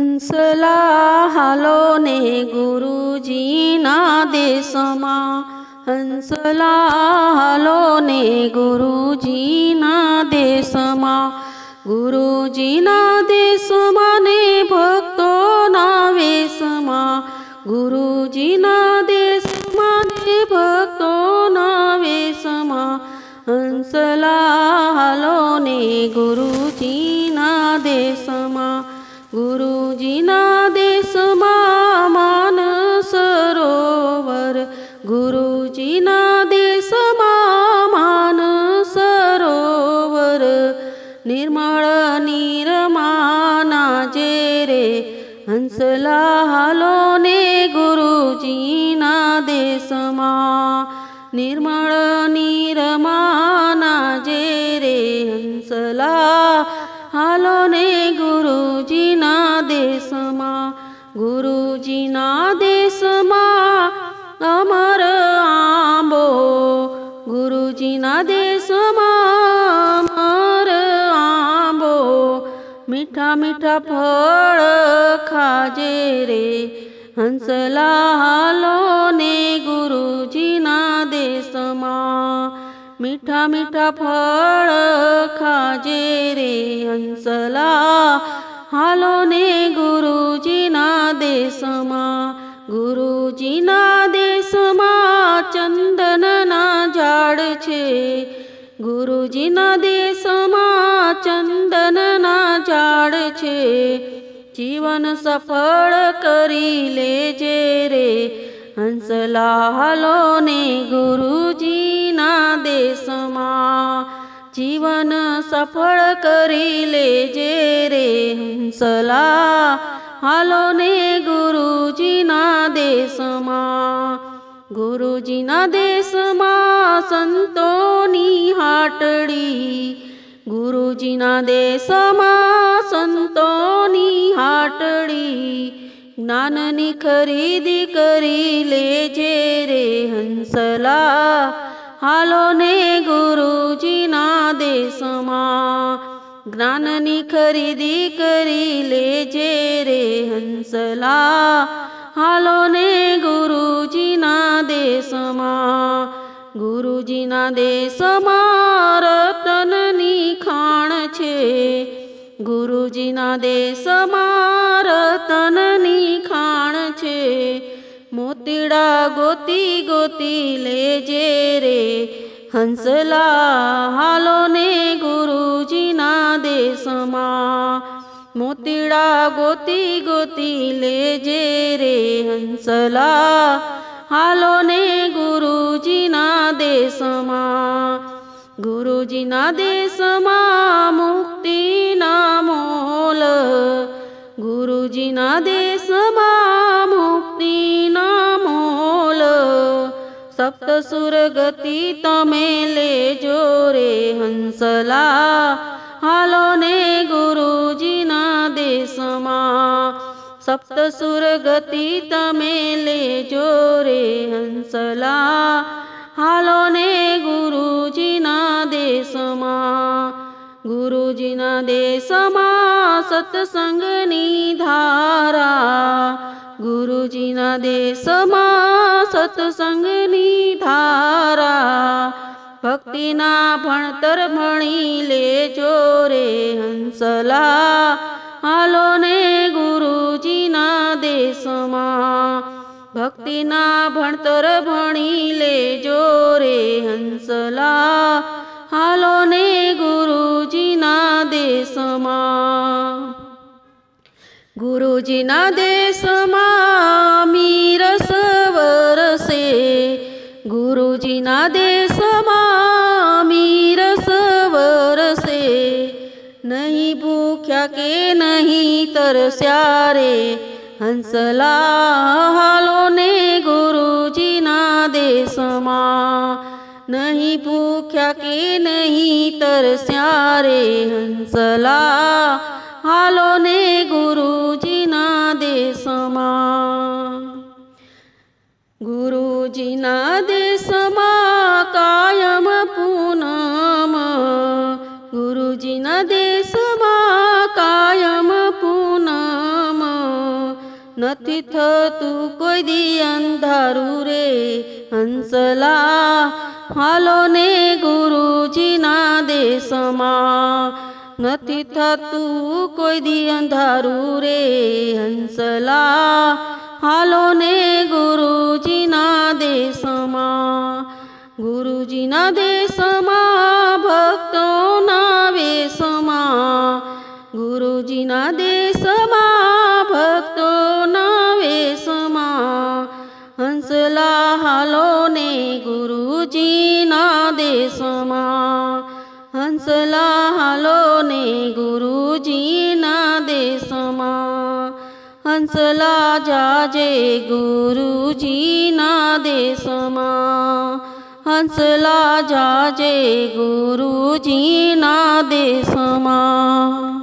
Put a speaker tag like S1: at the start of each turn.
S1: हंसला हालो ने गुरुजीना देशमा। हंसला हालो ने गुरुजीना देशमा। गुरुजीना देशमा ने भक्तोना वेशमा। गुरुजीना देशमा ने भक्तोना वेशमा। हंसला हालो ने गुरुजीना देशमा। गुरुजीना देशमा मानस सरोवर। गुरुजीना देशमा मानस सरोवर। निर्मळ निर्माना जे रे हंसला हालो ने गुरुजीना देशमा। निर्मळ निर्माना जे रे हंसला हालो ने गुरुजीना देशमा। गुरुजीना देशमा अमर आंबो। गुरुजीना देशमा अमर आंबो। मीठा मीठा फळ खाजे रे हंसला हालो ने गुरुजीना देशमा। मीठा मीठा फळ खाजे रे हंसला हालो ने गुरुजीना देशमा। गुरुजीना देशमा चंदनना झाड़ छे। गुरुजीना देशमा चंदनना झाड़ छे। जीवन सफल करी लेजे रे हंसला हालो ने गुरुजीना देशमा। जीवन सफल करी लेजे रे हंसला हालो ने गुरुजीना देशमा। गुरुजीना देशमा संतोनी हाटड़ी। गुरुजीना देशमा संतोनी हाटड़ी। ज्ञाननी खरीदी करी लेजे रे हंसला हालो ने गुरुजीना देशमा। ज्ञाननी खरीदी करी लेजे रे हंसला हालो ने गुरुजीना देशमा। गुरुजीना देशमा रतननी खाण छे। गुरुजीना देशमा रतननी खाण छे। मोतीड़ा गोती गोती लेजे रे हंसला हालो ने गुरुजीना देशमा। मोतीड़ा गोती गोती लेजे रे हंसला हालो ने गुरुजीना देशमा। गुरुजीना देशमा मुक्तिना मोल। गुरुजीना देशमा मुक्तिना मोल। सप्तसुर गति तमे लेजो रे हंसला हालो ने गुरुजीना देशमा। सप्तसुर गति तमे लेजो रे हंसला हालो ने गुरुजीना देशमा। गुरुजीना देशमा सत्संगनी धारा। गुरुजीना देशमा सत्संगनी धारा। भक्तिना भणतर भणी लेजो रे हंसला हालो ने गुरुजीना देशमा। भक्तिना भणतर भणी लेजो रे हंसला हालो ने गुरुजीना देशमा। गुरुजीना देशमा मीरस वरसे। गुरुजीना देशमा मीरस वरसे। नहीं भूख्या के नहीं तरस्या रे हंसला हालो ने गुरुजीना देशमा। नहीं भूख्या के नहीं तरस्या रे हंसला हालो ने गुरुजीना देशमा। गुरुजीना देशमा कायम पूनम। गुरुजीना देशमा कायम पूनम। નથી થતું કોઈ દી અંધારું રે હંસલા હાલો ને ગુરુજીના દેશમાં નથી થતું કોઈ દી અંધારું રે હંસલા હાલો ને ગુરુજીના દેશમાં ગુરુજીના દેશમાં ભક્તોના વેશમાં ગુરુજીના દેશમાં ભક્તોના વેશમાં હંસલા હાલો ને ગુરુજીના દેશમાં હંસલા હાલો ને ગુરુજીના દેશમાં હંસલા જાજે ગુરુજીના દેશમાં હંસલા જાજે ગુરુજીના દેશમાં।